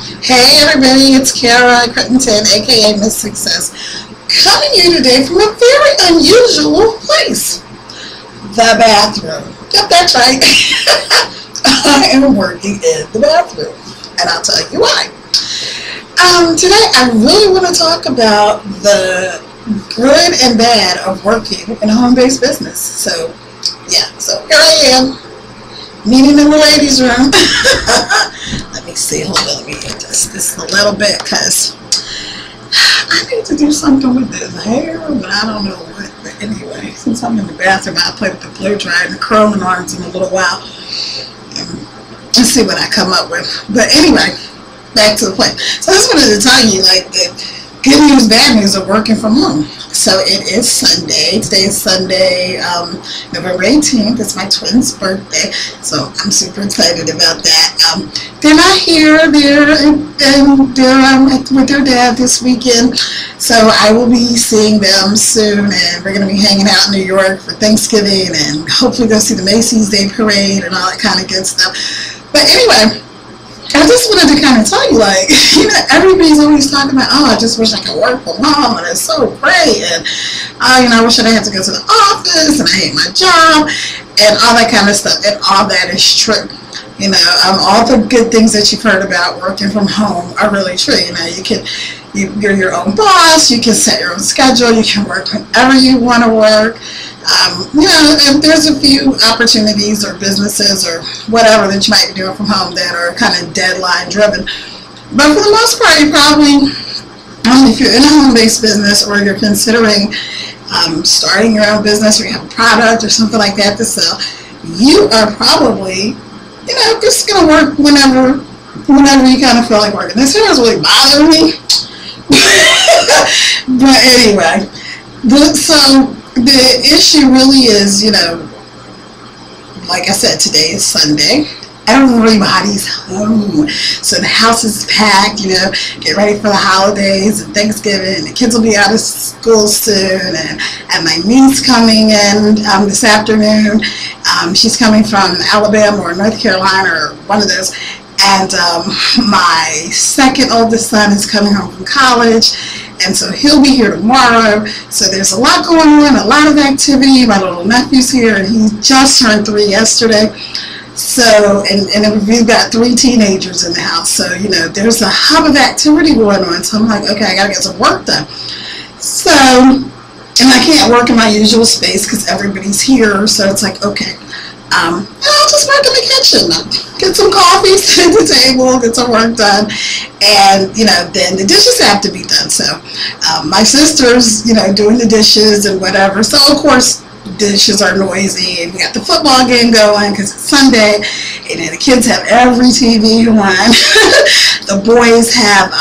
Hey everybody, it's Kara Crittenton, aka Miss Success, coming to you today from a very unusual place, the bathroom. Yep, that's right. I am working in the bathroom, and I'll tell you why. Today I really want to talk about the good and bad of working in a home-based business. So here I am, meeting in the ladies' room. Let me see, hold on, let me adjust this a little bit because I need to do something with this hair, but I don't know what. But anyway, since I'm in the bathroom, I'll play with the blow dry and the curling irons in a little while and see what I come up with. But anyway, back to the point. So I just wanted to tell you, like, the good news, bad news of working from home. So it is Sunday. Today is Sunday, November 18th. It's my twins' birthday. So I'm super excited about that. They're not here. They're with their dad this weekend. So I will be seeing them soon. And we're going to be hanging out in New York for Thanksgiving and hopefully go see the Macy's Day Parade and all that kind of good stuff. But anyway, I just wanted to kind of tell you, like, everybody's always talking about, oh, I just wish I could work from home, and it's so great, and, I wish I didn't have to go to the office, and I hate my job, and all that kind of stuff, and all that is true. All the good things that you've heard about working from home are really true. You're your own boss, you can set your own schedule, you can work whenever you want to work. And there's a few opportunities or businesses or whatever that you might be doing from home that are kind of deadline driven. But for the most part, you probably, if you're in a home-based business or you're considering starting your own business or you have a product or something like that to sell, you are probably, just going to work whenever you kind of feel like working. This hair is really bothering me. But anyway, the issue really is, like I said, today is Sunday. Everybody's home. So the house is packed, get ready for the holidays and Thanksgiving. The kids will be out of school soon. And my niece coming in this afternoon. She's coming from Alabama or North Carolina or one of those. And my second oldest son is coming home from college. And so he'll be here tomorrow. So there's a lot going on, a lot of activity. My little nephew's here, and he just turned 3 yesterday. So, and we've got 3 teenagers in the house. So, there's a hub of activity going on. So I'm like, okay, I got to get some work done. So, and I can't work in my usual space because everybody's here. So it's like, okay, I'll just work in the kitchen. Get some coffee, sit at the table, get some work done, and then the dishes have to be done. So my sister's doing the dishes and whatever. So of course dishes are noisy, and we got the football game going because it's Sunday, and then the kids have every TV on. The boys have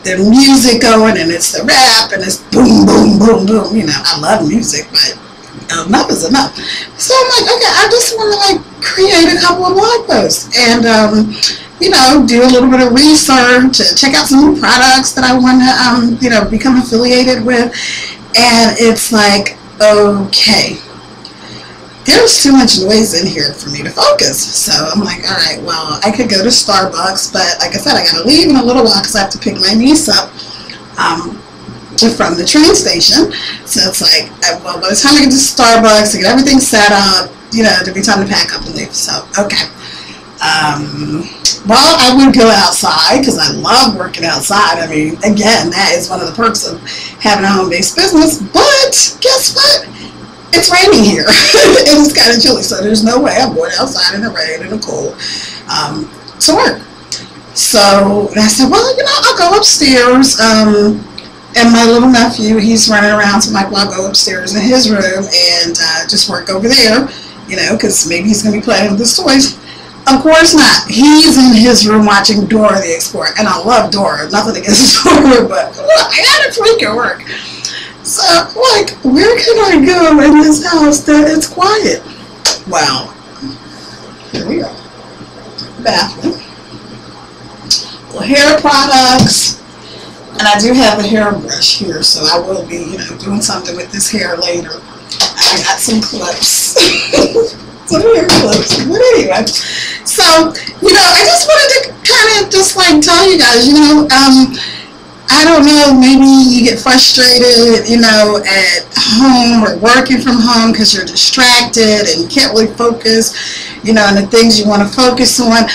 their music going, and it's the rap, and it's boom, boom, boom, boom. I love music, but enough is enough. So I'm like, okay, I just want to create a couple of blog posts and do a little bit of research and check out some new products that I want to become affiliated with. And it's like, okay, there's too much noise in here for me to focus. So I'm like, all right, well, I could go to Starbucks, but like I said, I got to leave in a little while because I have to pick my niece up from the train station. So it's like, well, by the time I get to Starbucks, I get everything set up, to be time to pack up and leave. So, okay. Well, I would go outside because I love working outside. I mean, again, that is one of the perks of having a home-based business. But guess what? It's raining here. And it's kind of chilly, so there's no way I'm going outside in the rain and the cold to work. So I said, well, I'll go upstairs. And my little nephew, he's running around, so Mike, I'll go upstairs in his room and just work over there, because maybe he's going to be playing with his toys. Of course not. He's in his room watching Dora the Explorer, and I love Dora. Nothing against Dora, but I got to freak at work. So, where can I go in this house that it's quiet? Well, here we go. Bathroom. Well, hair products. And I do have a hairbrush here, so I will be, doing something with this hair later. I got some clips. Some hair clips. But anyway, so, I just wanted to kind of just like tell you guys, I don't know, maybe you get frustrated, at home or working from home because you're distracted and you can't really focus, on the things you want to focus on.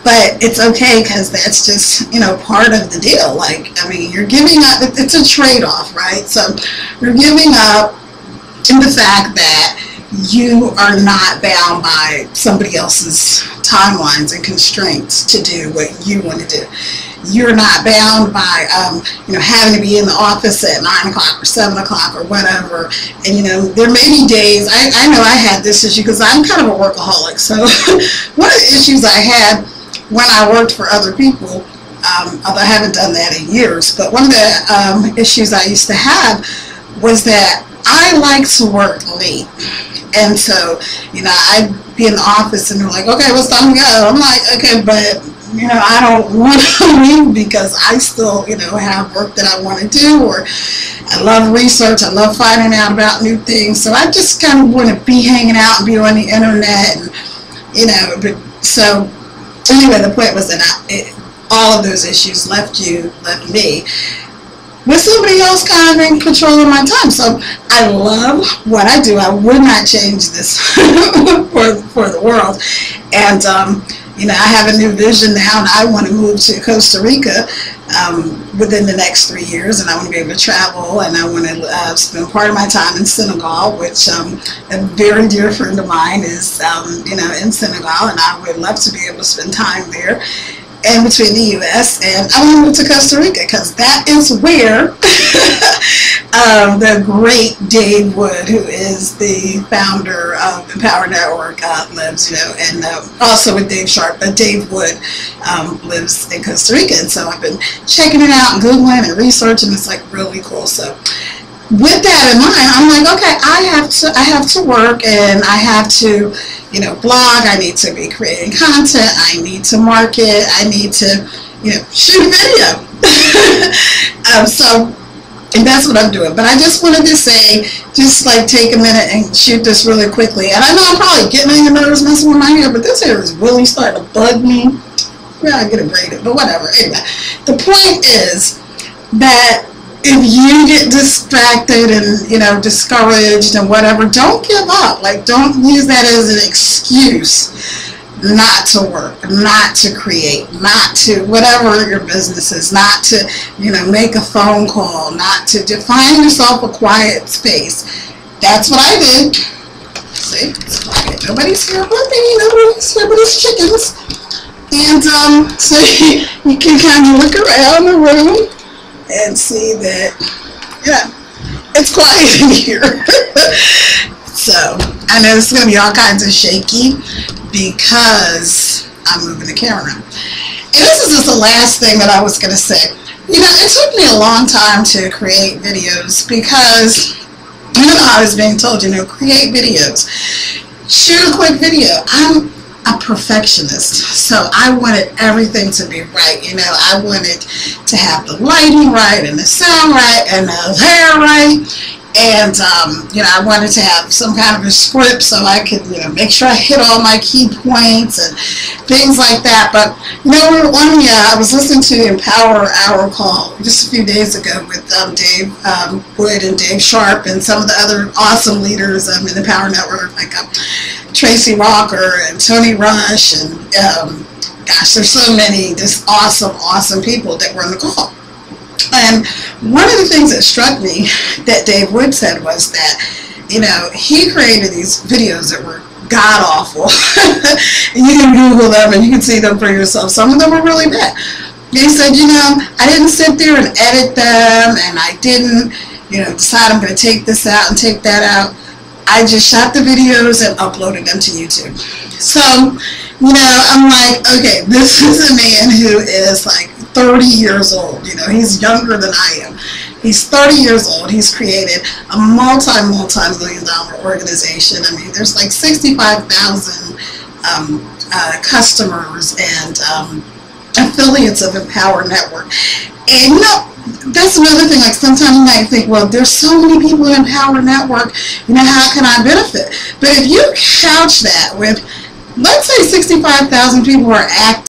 But it's okay because that's just, part of the deal. Like, I mean, you're giving up, it's a trade-off, right? So you're giving up in the fact that you are not bound by somebody else's timelines and constraints to do what you want to do. You're not bound by, having to be in the office at 9 o'clock or 7 o'clock or whatever. And, there may be days, I know I had this issue because I'm kind of a workaholic. So one of the issues I had when I worked for other people, although I haven't done that in years, but one of the issues I used to have was that I like to work late. And so, I'd be in the office and they're like, okay, what's time to go? I'm like, okay, but, I don't want to leave because I still, have work that I want to do, or I love research. I love finding out about new things. So I just kind of want to be hanging out and be on the internet and, but so anyway, the point was that all of those issues left me with somebody else kind of in control of my time. So I love what I do. I would not change this for the world. And, I have a new vision now, and I want to move to Costa Rica within the next 3 years, and I want to be able to travel, and I want to spend part of my time in Senegal, which a very dear friend of mine is, in Senegal, and I would love to be able to spend time there. And between the U.S. and I want to move to Costa Rica because that is where the great Dave Wood, who is the founder of Empower Network, lives, and also with Dave Sharp, but Dave Wood lives in Costa Rica. And so I've been checking it out and Googling and researching. It's like really cool. So with that in mind, I'm like, okay, I have to work and I have to, blog. I need to be creating content. I need to market. I need to, shoot a video. And that's what I'm doing. But I just wanted to say, just like take a minute and shoot this really quickly. And I know I'm probably getting on your nerves messing with my hair, but this hair is really starting to bug me. Yeah, I get it braided, but whatever. Anyway, the point is that if you get distracted and, discouraged and whatever, don't give up. Like, don't use that as an excuse not to work, not to create, not to whatever your business is, not to, make a phone call, not to find yourself a quiet space. That's what I did. See, it's quiet. Nobody's here but me. Nobody's here but his chickens. And so you can kind of look around the room and see that, it's quiet in here. So I know it's going to be all kinds of shaky because I'm moving the camera. And this is just the last thing that I was going to say. It took me a long time to create videos because, I was being told, create videos. Shoot a quick video. I'm a perfectionist, so I wanted everything to be right. I wanted to have the lighting right and the sound right and the hair right, and I wanted to have some kind of a script so I could make sure I hit all my key points and things like that. But I was listening to the Empower Hour call just a few days ago with Dave Wood and Dave Sharp and some of the other awesome leaders in the Empower Network, like Tracy Rocker and Tony Rush, and there's so many just awesome people that were on the call. And one of the things that struck me that Dave Wood said was that, he created these videos that were god awful. And you can Google them and you can see them for yourself. Some of them were really bad. He said, I didn't sit there and edit them, and I didn't, decide I'm going to take this out and take that out. I just shot the videos and uploaded them to YouTube. So, I'm like, okay, this is a man who is like 30 years old. He's younger than I am. He's 30 years old. He's created a multi-million dollar organization. I mean, there's like 65,000 customers and affiliates of Empower Network. And that's another thing. Like, sometimes you might think, well, there's so many people in Empower Network, how can I benefit? But if you couch that with, let's say 65,000 people are active